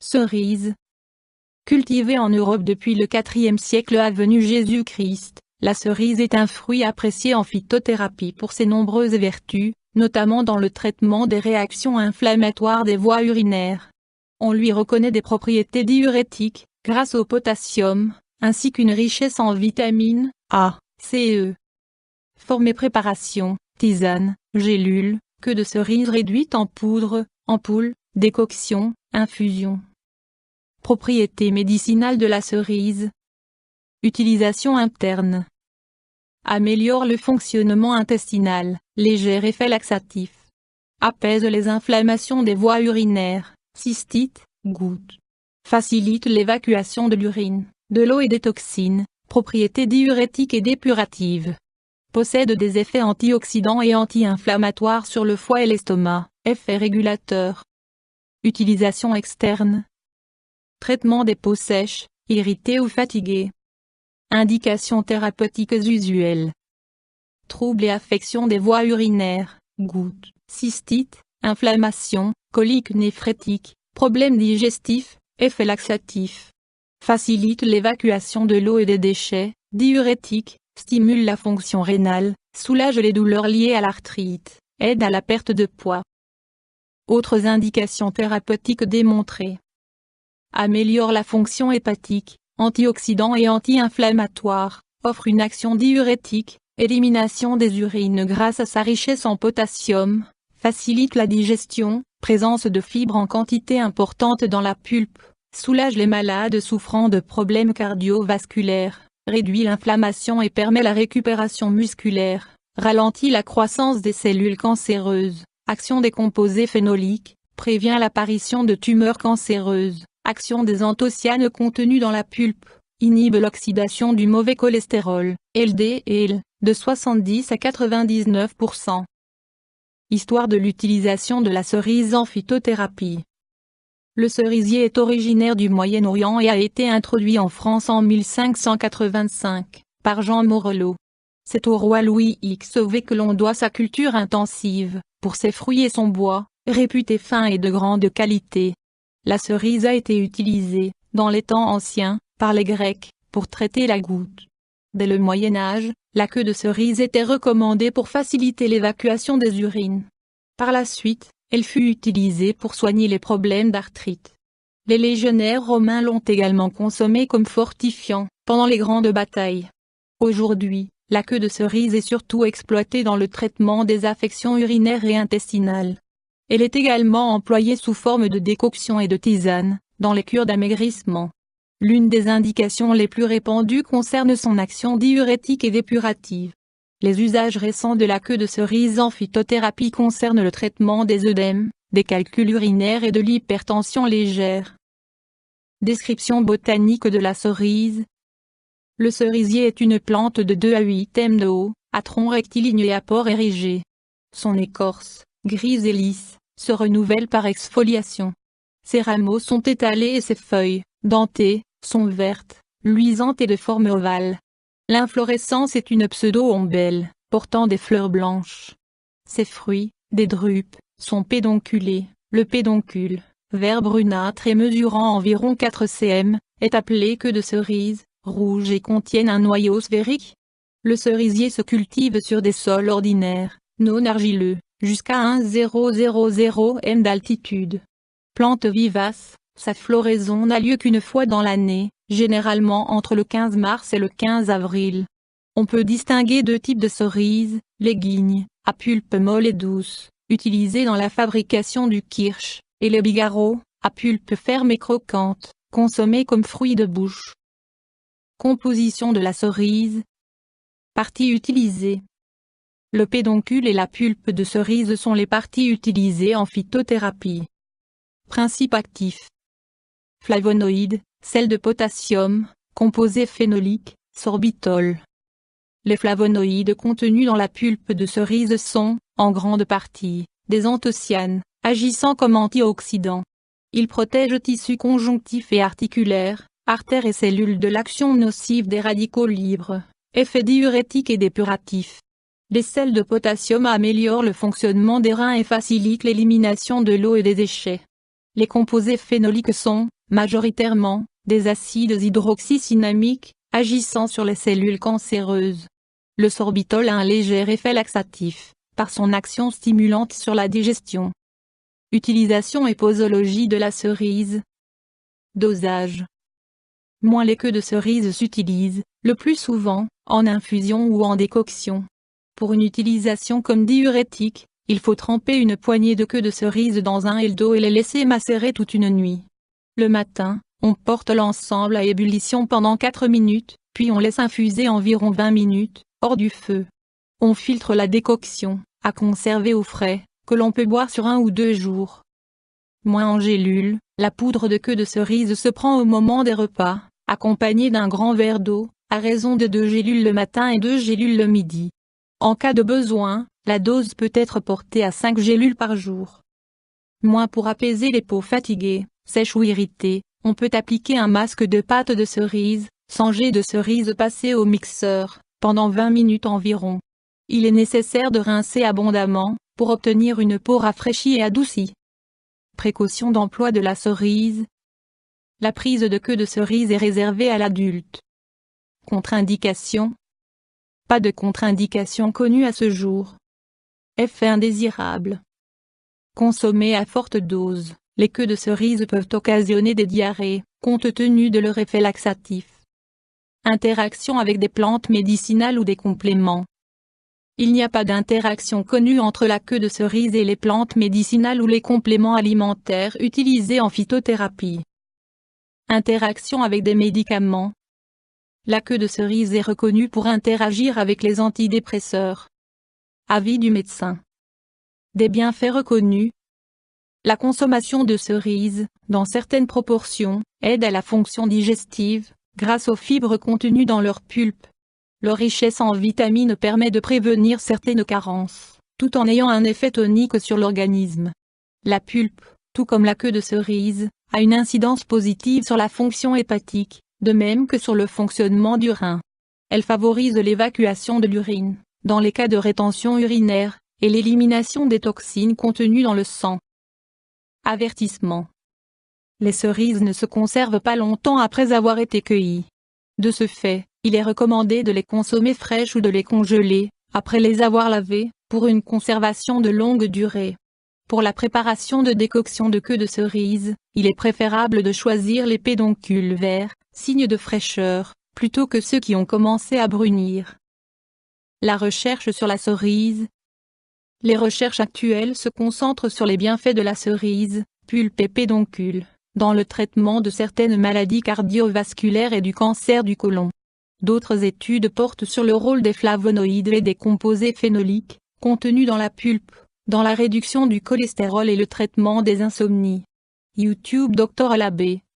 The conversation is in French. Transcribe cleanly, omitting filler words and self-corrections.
Cerise. Cultivée en Europe depuis le IVe siècle avant Jésus-Christ, la cerise est un fruit apprécié en phytothérapie pour ses nombreuses vertus, notamment dans le traitement des réactions inflammatoires des voies urinaires. On lui reconnaît des propriétés diurétiques, grâce au potassium, ainsi qu'une richesse en vitamines A, C et E. Forme et préparation: tisane, gélule, queue de cerise réduite en poudre, ampoule, décoction, infusion. Propriétés médicinales de la cerise. Utilisation interne. Améliore le fonctionnement intestinal, léger effet laxatif. Apaise les inflammations des voies urinaires, cystite, goutte. Facilite l'évacuation de l'urine, de l'eau et des toxines, propriétés diurétiques et dépuratives. Possède des effets antioxydants et anti-inflammatoires sur le foie et l'estomac, effet régulateur. Utilisation externe. Traitement des peaux sèches, irritées ou fatiguées. Indications thérapeutiques usuelles. Troubles et affections des voies urinaires, gouttes, cystite, inflammation, coliques néphrétiques, problèmes digestifs, effets laxatifs. Facilite l'évacuation de l'eau et des déchets, diurétique, stimule la fonction rénale, soulage les douleurs liées à l'arthrite, aide à la perte de poids. Autres indications thérapeutiques démontrées. Améliore la fonction hépatique, antioxydant et anti-inflammatoire, offre une action diurétique, élimination des urines grâce à sa richesse en potassium, facilite la digestion, présence de fibres en quantité importante dans la pulpe, soulage les malades souffrant de problèmes cardiovasculaires, réduit l'inflammation et permet la récupération musculaire, ralentit la croissance des cellules cancéreuses, action des composés phénoliques, prévient l'apparition de tumeurs cancéreuses. Action des anthocyanes contenus dans la pulpe, inhibe l'oxydation du mauvais cholestérol, LDL, de 70 à 99%. Histoire de l'utilisation de la cerise en phytothérapie. Le cerisier est originaire du Moyen-Orient et a été introduit en France en 1585, par Jean Morelot. C'est au roi Louis XV que l'on doit sa culture intensive, pour ses fruits et son bois, réputé fin et de grande qualité. La cerise a été utilisée, dans les temps anciens, par les Grecs, pour traiter la goutte. Dès le Moyen Âge, la queue de cerise était recommandée pour faciliter l'évacuation des urines. Par la suite, elle fut utilisée pour soigner les problèmes d'arthrite. Les légionnaires romains l'ont également consommée comme fortifiant, pendant les grandes batailles. Aujourd'hui, la queue de cerise est surtout exploitée dans le traitement des affections urinaires et intestinales. Elle est également employée sous forme de décoction et de tisane, dans les cures d'amaigrissement. L'une des indications les plus répandues concerne son action diurétique et dépurative. Les usages récents de la queue de cerise en phytothérapie concernent le traitement des œdèmes, des calculs urinaires et de l'hypertension légère. Description botanique de la cerise. Le cerisier est une plante de 2 à 8 m de haut, à tronc rectiligne et à port érigé. Son écorce, grise et lisse, se renouvelle par exfoliation. Ses rameaux sont étalés et ses feuilles, dentées, sont vertes, luisantes et de forme ovale. L'inflorescence est une pseudo-ombelle, portant des fleurs blanches. Ses fruits, des drupes, sont pédonculés. Le pédoncule, vert brunâtre et mesurant environ 4 cm, est appelé queue de cerise, rouge et contient un noyau sphérique. Le cerisier se cultive sur des sols ordinaires, non argileux, jusqu'à 1000 m d'altitude. Plante vivace, sa floraison n'a lieu qu'une fois dans l'année, généralement entre le 15 mars et le 15 avril. On peut distinguer 2 types de cerises, les guignes, à pulpe molle et douce, utilisées dans la fabrication du kirsch, et les bigarreaux, à pulpe ferme et croquante, consommées comme fruits de bouche. Composition de la cerise. Parties utilisées. Le pédoncule et la pulpe de cerise sont les parties utilisées en phytothérapie. Principe actif. Flavonoïdes, sel de potassium, composés phénoliques, sorbitol. Les flavonoïdes contenus dans la pulpe de cerise sont, en grande partie, des anthocyanes, agissant comme antioxydants. Ils protègent tissus conjonctifs et articulaires, artères et cellules de l'action nocive des radicaux libres, effets diurétiques et dépuratifs. Les sels de potassium améliorent le fonctionnement des reins et facilitent l'élimination de l'eau et des déchets. Les composés phénoliques sont, majoritairement, des acides hydroxycinnamiques, agissant sur les cellules cancéreuses. Le sorbitol a un léger effet laxatif, par son action stimulante sur la digestion. Utilisation et posologie de la cerise. Dosage. Moins les queues de cerise s'utilisent, le plus souvent, en infusion ou en décoction. Pour une utilisation comme diurétique, il faut tremper une poignée de queues de cerise dans un L d'eau et les laisser macérer toute une nuit. Le matin, on porte l'ensemble à ébullition pendant 4 minutes, puis on laisse infuser environ 20 minutes, hors du feu. On filtre la décoction, à conserver au frais, que l'on peut boire sur 1 ou 2 jours. Moins en gélules, la poudre de queue de cerise se prend au moment des repas, accompagnée d'un grand verre d'eau, à raison de 2 gélules le matin et 2 gélules le midi. En cas de besoin, la dose peut être portée à 5 gélules par jour. Moins pour apaiser les peaux fatiguées, sèches ou irritées, on peut appliquer un masque de pâte de cerise, sans jet de cerise passé au mixeur, pendant 20 minutes environ. Il est nécessaire de rincer abondamment, pour obtenir une peau rafraîchie et adoucie. Précaution d'emploi de la cerise. La prise de queue de cerise est réservée à l'adulte. Contre-indication. Pas de contre-indication connue à ce jour. Effet indésirable. Consommées à forte dose, les queues de cerise peuvent occasionner des diarrhées, compte tenu de leur effet laxatif. Interaction avec des plantes médicinales ou des compléments. Il n'y a pas d'interaction connue entre la queue de cerise et les plantes médicinales ou les compléments alimentaires utilisés en phytothérapie. Interaction avec des médicaments. La queue de cerise est reconnue pour interagir avec les antidépresseurs. Avis du médecin. Des bienfaits reconnus. La consommation de cerises, dans certaines proportions, aide à la fonction digestive, grâce aux fibres contenues dans leur pulpe. Leur richesse en vitamines permet de prévenir certaines carences, tout en ayant un effet tonique sur l'organisme. La pulpe, tout comme la queue de cerise, a une incidence positive sur la fonction hépatique, de même que sur le fonctionnement du rein. Elle favorise l'évacuation de l'urine, dans les cas de rétention urinaire, et l'élimination des toxines contenues dans le sang. Avertissement. Les cerises ne se conservent pas longtemps après avoir été cueillies. De ce fait, il est recommandé de les consommer fraîches ou de les congeler, après les avoir lavées, pour une conservation de longue durée. Pour la préparation de décoction de queue de cerise, il est préférable de choisir les pédoncules verts, signe de fraîcheur, plutôt que ceux qui ont commencé à brunir. La recherche sur la cerise. Les recherches actuelles se concentrent sur les bienfaits de la cerise, pulpe et pédoncule, dans le traitement de certaines maladies cardiovasculaires et du cancer du côlon. D'autres études portent sur le rôle des flavonoïdes et des composés phénoliques, contenus dans la pulpe, dans la réduction du cholestérol et le traitement des insomnies. YouTube Dr Alabé.